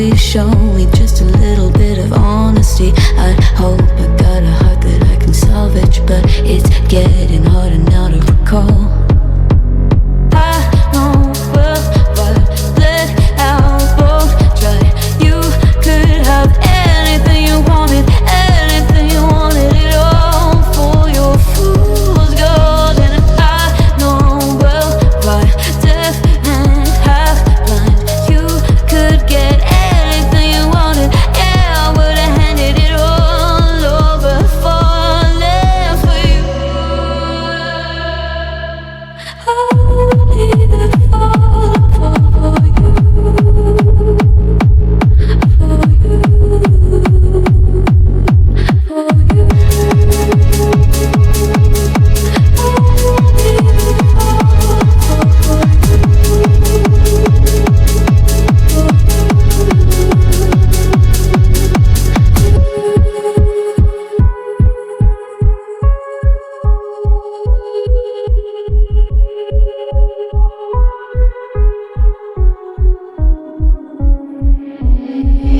please show me just a little bit of honesty. I hope I got a heart that I can salvage, but it's getting harder now to recall. I know well, but let out both try. You could have anything you wanted, anything you wanted it all for your fool's gold. And I know well why deaf and half blind. You could get anything you wanted. Yeah, I would have handed it all over, falling for you. I would either fall for you, for you, for you.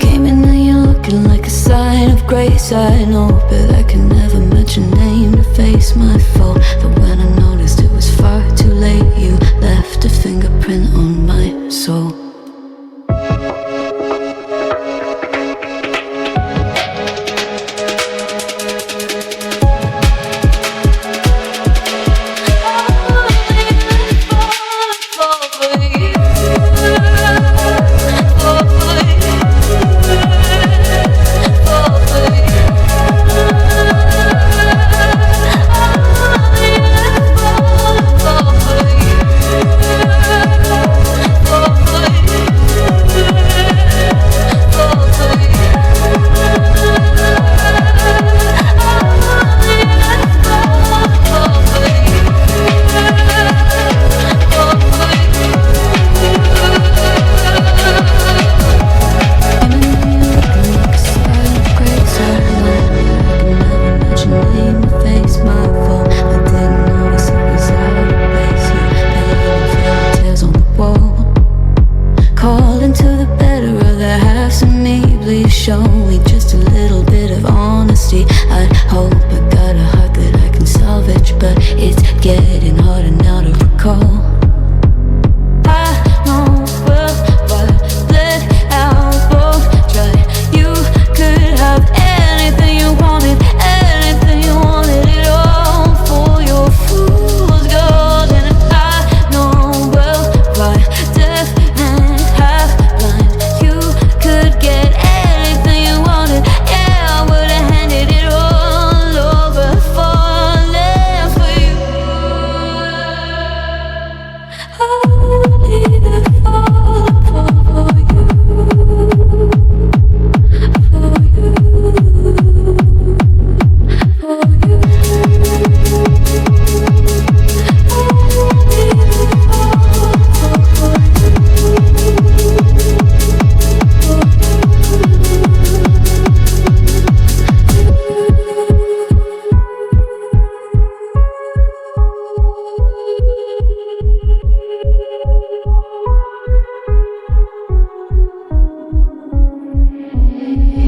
Came in and you're looking like a sign of grace. I know, but I can never match your name to face my fault. But when I noticed it was far too late, you left a fingerprint on my soul. Show me just a little bit of honesty. I hope I got a heart that I can salvage, but it's getting harder now to recall. I know well what let out both try. You could have anything you wanted, anything you wanted it all for your fool's gold. And I know well why deaf and half blind. You could get anything you wanted. Yeah, I would have handed it all over, falling for you. I would either fall for you, for you, for you.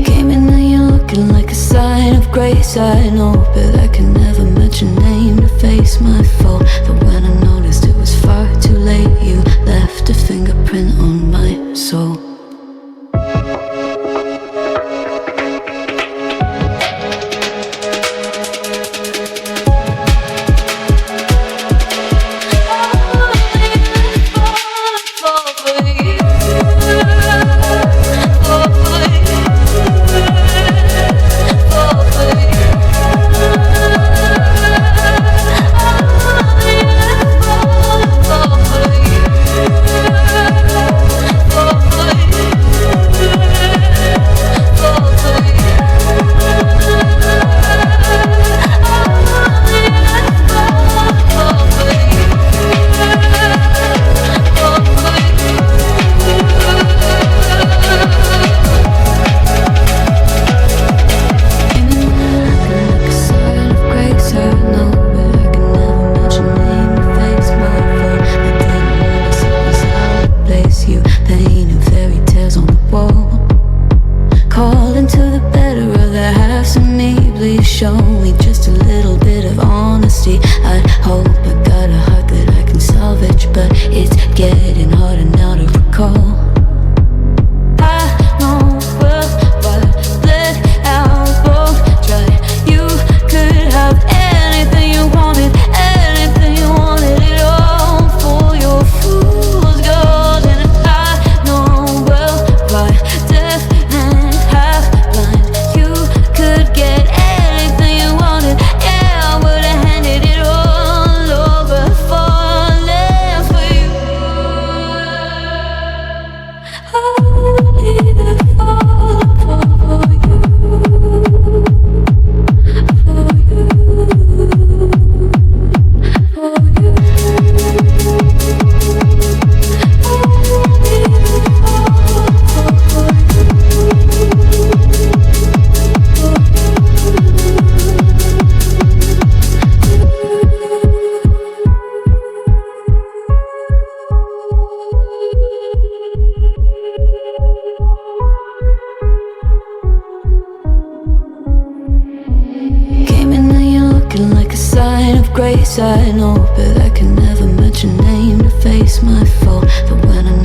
Came in and you're looking like a sign of grace. I know, but I can never match your name to face my fault. But when I noticed it was far too late, you left a fingerprint on my soul. For show me just a little bit of honesty. I'd hope I got a heart that I can salvage, but it's getting harder now to recall. I know well what let out both try. You could have anything you wanted, anything you wanted, it all for your fool's gold. And I know well why deaf and half blind. You could get anything you wanted, yeah, I would have handed it all over, falling for you. I need to fall for you, for you, for you. Came in and you're looking like a sign of grace. I know, but I can never match your name to face my fault. But when I